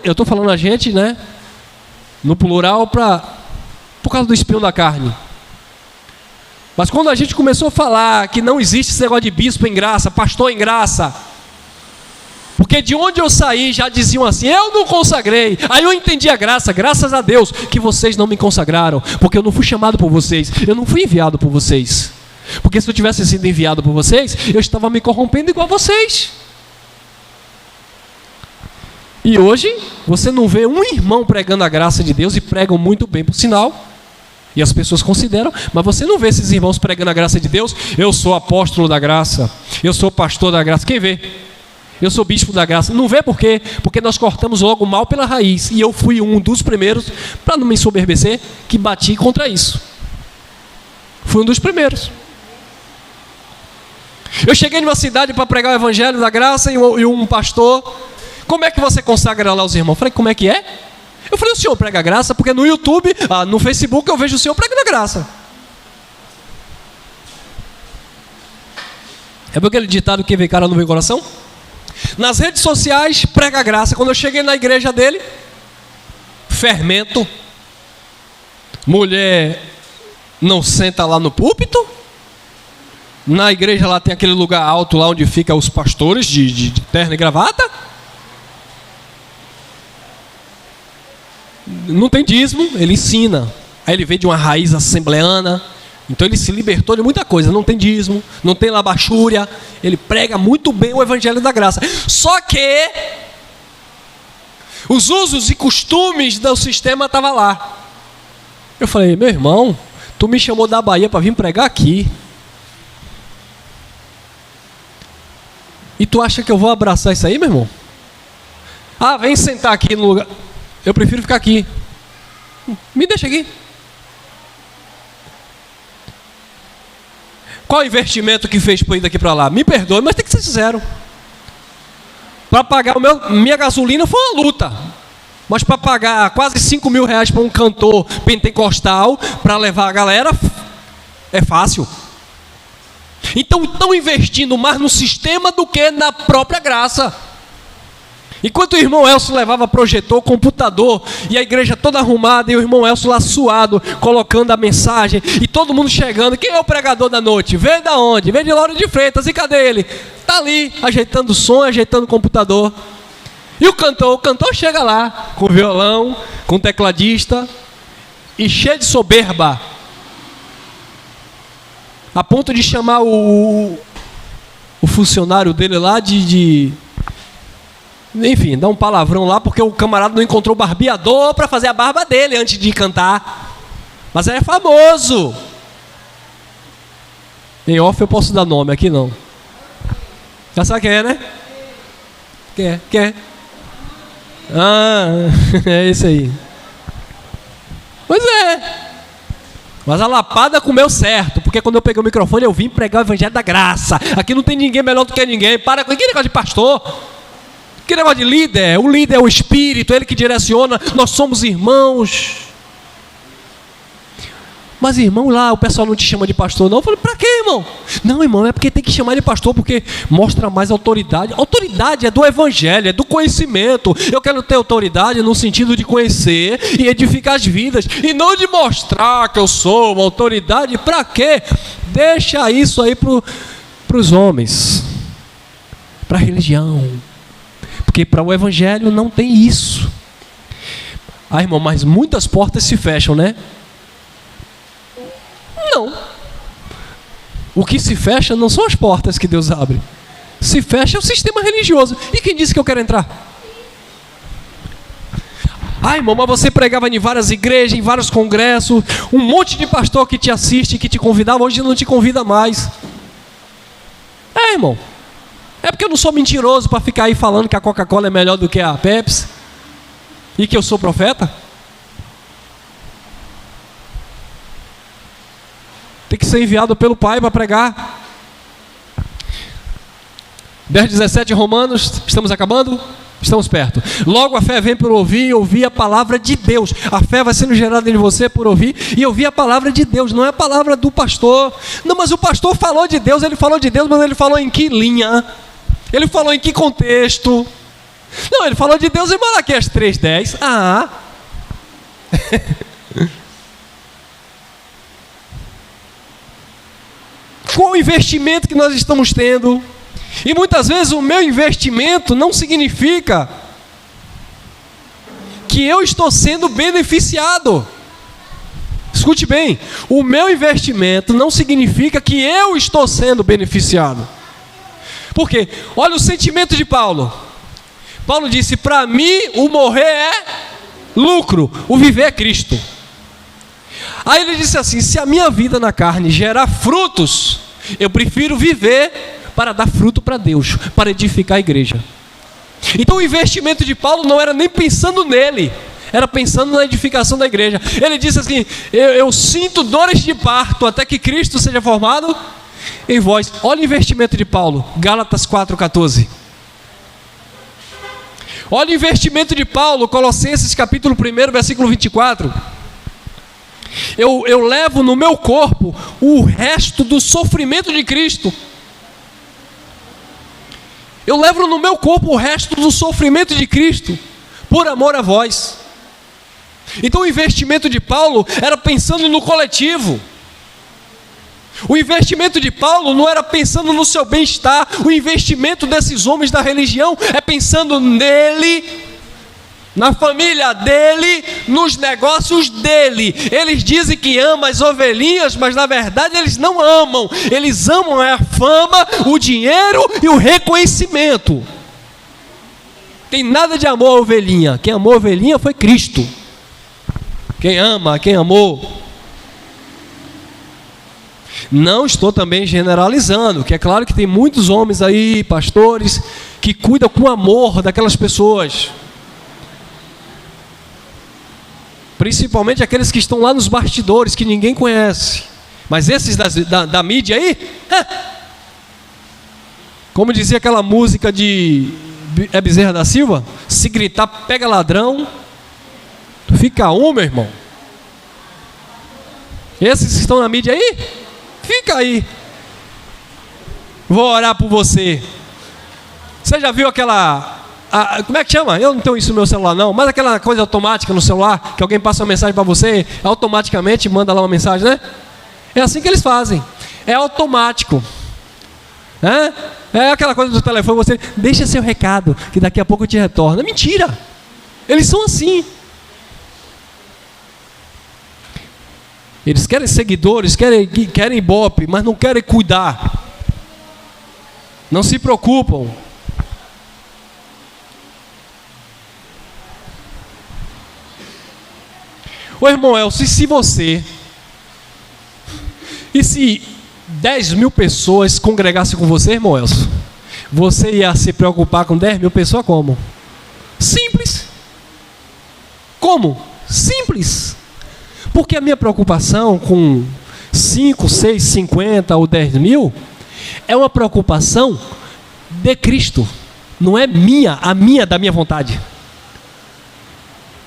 eu estou falando a gente, né, no plural por causa do espinho da carne. Mas quando a gente começou a falar que não existe esse negócio de bispo em graça, pastor em graça, porque de onde eu saí já diziam assim, eu não consagrei. Aí eu entendi a graça, graças a Deus que vocês não me consagraram, porque eu não fui chamado por vocês, eu não fui enviado por vocês. Porque se eu tivesse sido enviado por vocês, eu estava me corrompendo igual a vocês. E hoje você não vê um irmão pregando a graça de Deus, e pregam muito bem, por sinal, e as pessoas consideram, mas você não vê esses irmãos pregando a graça de Deus. Eu sou apóstolo da graça, eu sou pastor da graça. Quem vê? Eu sou bispo da graça. Não vê por quê? Porque nós cortamos logo o mal pela raiz. E eu fui um dos primeiros, para não me ensoberbecer, que bati contra isso. Fui um dos primeiros. Eu cheguei numa cidade para pregar o evangelho da graça e um pastor, como é que você consagra lá os irmãos? Eu falei, como é que é? Eu falei, o senhor prega a graça, porque no YouTube, no Facebook eu vejo o senhor pregando a graça. É porque aquele ditado, quem vê cara não vê coração? Nas redes sociais, prega a graça. Quando eu cheguei na igreja dele, fermento. Mulher não senta lá no púlpito. Na igreja lá tem aquele lugar alto lá onde ficam os pastores de terno e gravata. Não tem dízimo, ele ensina. Aí ele veio de uma raiz assembleana. Então ele se libertou de muita coisa. Não tem dízimo, não tem labachúria. Ele prega muito bem o evangelho da graça. Só que os usos e costumes do sistema estavam lá. Eu falei, meu irmão, tu me chamou da Bahia para vir pregar aqui. E tu acha que eu vou abraçar isso aí, meu irmão? Vem sentar aqui no lugar. Eu prefiro ficar aqui. Me deixa aqui. Qual o investimento que fez para ir daqui para lá? Me perdoe, mas tem que ser sincero. Para pagar minha gasolina foi uma luta. Mas para pagar quase 5 mil reais para um cantor pentecostal, para levar a galera, é fácil. Então estão investindo mais no sistema do que na própria graça. Enquanto o irmão Elcio levava projetor, computador, e a igreja toda arrumada, e o irmão Elcio lá suado, colocando a mensagem, e todo mundo chegando. Quem é o pregador da noite? Veio da onde? Veio de Lauro de Freitas. E cadê ele? Está ali, ajeitando o som, ajeitando o computador. E o cantor chega lá, com violão, com tecladista, e cheio de soberba, a ponto de chamar o funcionário dele lá enfim, dá um palavrão lá, porque o camarada não encontrou barbeador para fazer a barba dele antes de cantar. Mas é famoso. Em off eu posso dar nome, aqui não. Já sabe quem é, né? Quem é? É esse aí. Pois é. Mas a lapada comeu certo, porque quando eu peguei o microfone eu vim pregar o evangelho da graça. Aqui não tem ninguém melhor do que ninguém. Para com que negócio de pastor. Que negócio de líder? O líder é o Espírito, ele que direciona. Nós somos irmãos. Mas irmão, lá o pessoal não te chama de pastor não. Eu falei, pra quê, irmão? Não, irmão, é porque tem que chamar de pastor, porque mostra mais autoridade. Autoridade é do evangelho, é do conhecimento. Eu quero ter autoridade no sentido de conhecer e edificar as vidas, e não de mostrar que eu sou uma autoridade. Pra quê? Deixa isso aí pros homens, pra religião. Porque para o evangelho não tem isso. Irmão, mas muitas portas se fecham, né? Não. O que se fecha não são as portas que Deus abre. Se fecha é o sistema religioso. E quem disse que eu quero entrar? Irmão, mas você pregava em várias igrejas, em vários congressos, um monte de pastor que te assiste, que te convidava, hoje não te convida mais. Irmão. É porque eu não sou mentiroso para ficar aí falando que a Coca-Cola é melhor do que a Pepsi e que eu sou profeta. Tem que ser enviado pelo Pai para pregar. 10:17 Romanos, estamos acabando? Estamos perto. Logo a fé vem por ouvir e ouvir a palavra de Deus. A fé vai sendo gerada em você por ouvir e ouvir a palavra de Deus. Não é a palavra do pastor. Não, mas o pastor falou de Deus, ele falou de Deus, mas ele falou em que linha? Ele falou em que contexto? Não, ele falou de Deus em Malaquias 3:10. Qual o investimento que nós estamos tendo? E muitas vezes o meu investimento não significa que eu estou sendo beneficiado. Escute bem, o meu investimento não significa que eu estou sendo beneficiado. Por quê? Olha o sentimento de Paulo. Paulo disse, para mim o morrer é lucro, o viver é Cristo. Aí ele disse assim, se a minha vida na carne gerar frutos, eu prefiro viver para dar fruto para Deus, para edificar a igreja. Então o investimento de Paulo não era nem pensando nele, era pensando na edificação da igreja. Ele disse assim, eu sinto dores de parto até que Cristo seja formado em vós. Olha o investimento de Paulo, Gálatas 4,14. Olha o investimento de Paulo, Colossenses capítulo 1, versículo 24. Eu levo no meu corpo o resto do sofrimento de Cristo. Eu levo no meu corpo o resto do sofrimento de Cristo, por amor a vós. Então o investimento de Paulo era pensando no coletivo. O investimento de Paulo não era pensando no seu bem-estar. O investimento desses homens da religião é pensando nele, na família dele, nos negócios dele. Eles dizem que amam as ovelhinhas, mas na verdade eles não amam. Eles amam a fama, o dinheiro e o reconhecimento. Tem nada de amor à ovelhinha. Quem amou a ovelhinha foi Cristo. Quem ama, quem amou. Não estou também generalizando, que é claro que tem muitos homens aí, pastores, que cuidam com amor daquelas pessoas. Principalmente aqueles que estão lá nos bastidores, que ninguém conhece. Mas esses da mídia aí, como dizia aquela música de Bezerra da Silva, se gritar pega ladrão, tu fica meu irmão. Esses que estão na mídia aí, fica aí. Vou orar por você. Você já viu aquela... como é que chama? Eu não tenho isso no meu celular não, mas aquela coisa automática no celular, que alguém passa uma mensagem para você, automaticamente manda lá uma mensagem, né? É assim que eles fazem. É automático. É aquela coisa do telefone, você deixa seu recado, que daqui a pouco eu te retorno. É mentira. Eles são assim. Eles querem seguidores, querem ibope, mas não querem cuidar. Não se preocupam. Ô irmão Elcio, se você... E se 10 mil pessoas congregassem com você, irmão Elcio? Você ia se preocupar com 10 mil pessoas como? Simples. Como? Simples. Porque a minha preocupação com 5, 6, 50 ou 10 mil é uma preocupação de Cristo. Não é minha, da minha vontade.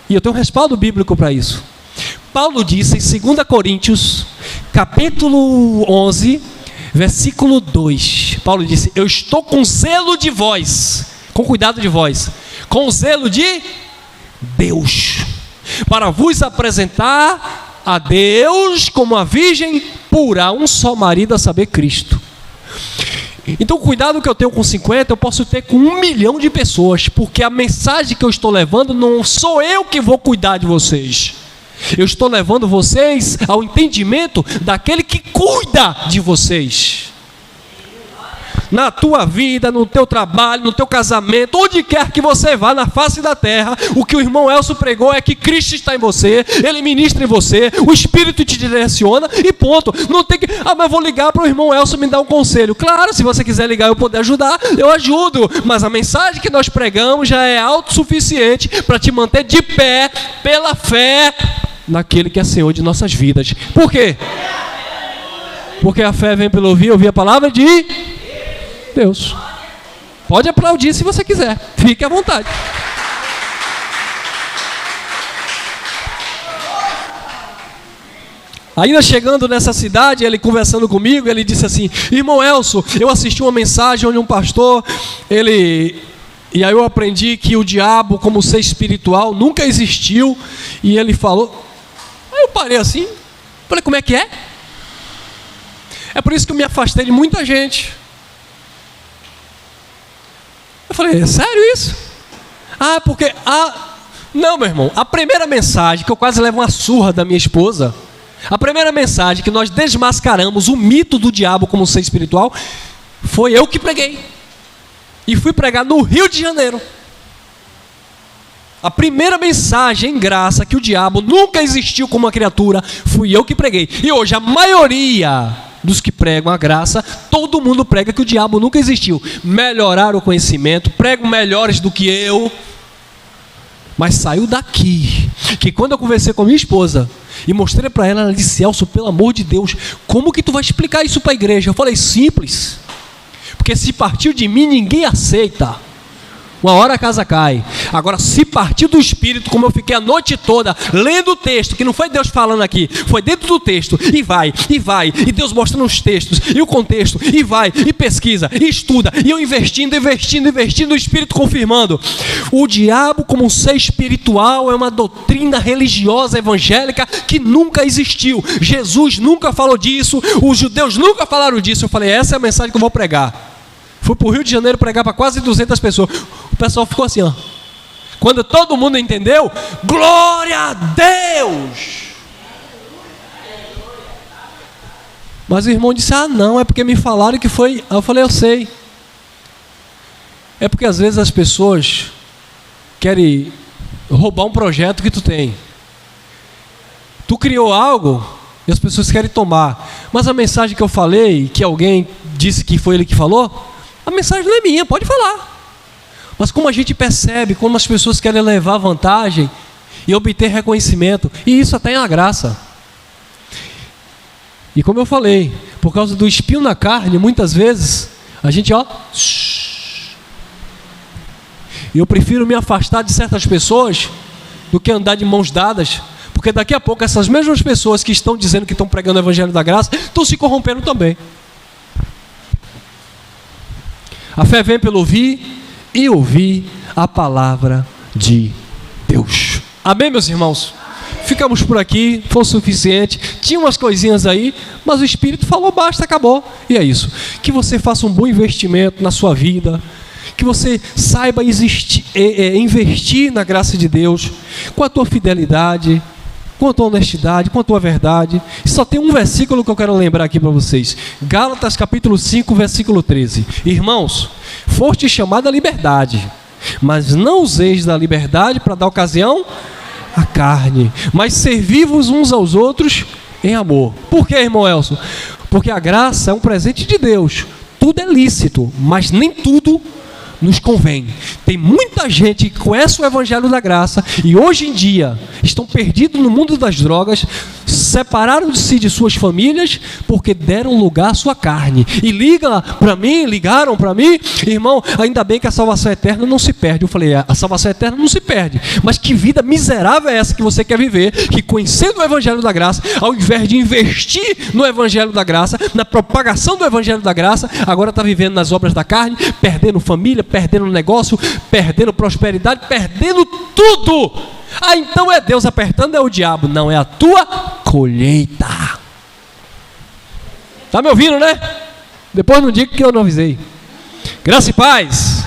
E eu tenho um respaldo bíblico para isso. Paulo disse em 2 Coríntios, capítulo 11, versículo 2. Paulo disse, eu estou com zelo de vós, com cuidado de vós, com zelo de Deus, para vos apresentar a Deus como a virgem pura, um só marido, a saber, Cristo. Então o cuidado que eu tenho com 50, eu posso ter com 1 milhão de pessoas, porque a mensagem que eu estou levando, não sou eu que vou cuidar de vocês. Eu estou levando vocês ao entendimento daquele que cuida de vocês. Na tua vida, no teu trabalho, no teu casamento, onde quer que você vá na face da terra, o que o irmão Elcio pregou é que Cristo está em você, Ele ministra em você, o Espírito te direciona e ponto. Não tem que, mas eu vou ligar para o irmão Elcio me dar um conselho. Claro, se você quiser ligar e eu poder ajudar, eu ajudo, mas a mensagem que nós pregamos já é autossuficiente para te manter de pé, pela fé, naquele que é Senhor de nossas vidas. Por quê? Porque a fé vem pelo ouvir a palavra de Deus. Pode aplaudir se você quiser, fique à vontade. Ainda chegando nessa cidade, ele conversando comigo, ele disse assim, irmão Elcio, eu assisti uma mensagem onde um pastor, e aí eu aprendi que o diabo como ser espiritual nunca existiu, e ele falou, aí eu parei assim, falei, como é que é? É por isso que eu me afastei de muita gente. Eu falei, é sério isso? Porque... Não, meu irmão, a primeira mensagem, que eu quase levo uma surra da minha esposa, a primeira mensagem que nós desmascaramos o mito do diabo como ser espiritual, foi eu que preguei. E fui pregar no Rio de Janeiro. A primeira mensagem em graça que o diabo nunca existiu como uma criatura, fui eu que preguei. E hoje a maioria dos que pregam a graça, todo mundo prega que o diabo nunca existiu. Melhorar o conhecimento, pregam melhores do que eu. Mas saiu daqui, que quando eu conversei com a minha esposa e mostrei para ela, ela disse: Elcio, pelo amor de Deus, como que tu vai explicar isso para a igreja? Eu falei: simples, porque se partiu de mim ninguém aceita. Uma hora a casa cai. Agora, se partir do Espírito, como eu fiquei a noite toda lendo o texto, que não foi Deus falando aqui, foi dentro do texto, e vai, e Deus mostrando os textos, e o contexto, e vai, e pesquisa, e estuda, e eu investindo, o Espírito confirmando. O diabo, como um ser espiritual, é uma doutrina religiosa evangélica que nunca existiu. Jesus nunca falou disso, os judeus nunca falaram disso. Eu falei: essa é a mensagem que eu vou pregar. Fui para o Rio de Janeiro pregar para quase 200 pessoas. O pessoal ficou assim, ó. Quando todo mundo entendeu, glória a Deus! Mas o irmão disse: ah, não, é porque me falaram que foi. Eu falei: eu sei. É porque às vezes as pessoas querem roubar um projeto que tu tem. Tu criou algo e as pessoas querem tomar. Mas a mensagem que eu falei, que alguém disse que foi ele que falou, a mensagem não é minha, pode falar. Mas como a gente percebe, como as pessoas querem levar vantagem e obter reconhecimento, e isso até é uma graça. E como eu falei, por causa do espinho na carne, muitas vezes, a gente, ó, e eu prefiro me afastar de certas pessoas do que andar de mãos dadas, porque daqui a pouco essas mesmas pessoas que estão dizendo que estão pregando o Evangelho da Graça, estão se corrompendo também. A fé vem pelo ouvir e ouvir a palavra de Deus. Amém, meus irmãos? Ficamos por aqui, foi o suficiente. Tinha umas coisinhas aí, mas o Espírito falou: basta, acabou. E é isso. Que você faça um bom investimento na sua vida, que você saiba investir na graça de Deus, com a tua fidelidade, com a tua honestidade, com a tua verdade. E só tem um versículo que eu quero lembrar aqui para vocês. Gálatas capítulo 5, versículo 13. Irmãos, foste chamados à liberdade, mas não useis da liberdade para dar ocasião à carne, mas servi-vos uns aos outros em amor. Por que, irmão Elcio? Porque a graça é um presente de Deus. Tudo é lícito, mas nem tudo nos convém. Tem muita gente que conhece o Evangelho da Graça e hoje em dia estão perdidos no mundo das drogas, separaram-se de suas famílias porque deram lugar à sua carne. E ligaram para mim, irmão, ainda bem que a salvação eterna não se perde. Eu falei: a salvação eterna não se perde, mas que vida miserável é essa que você quer viver, que conhecendo o Evangelho da Graça, ao invés de investir no Evangelho da Graça, na propagação do Evangelho da Graça, agora está vivendo nas obras da carne, perdendo família, perdendo negócio, perdendo prosperidade, perdendo tudo. Ah, então é Deus apertando, é o diabo. Não, é a tua colheita. Tá me ouvindo, né? Depois não diga que eu não avisei. Graça e paz.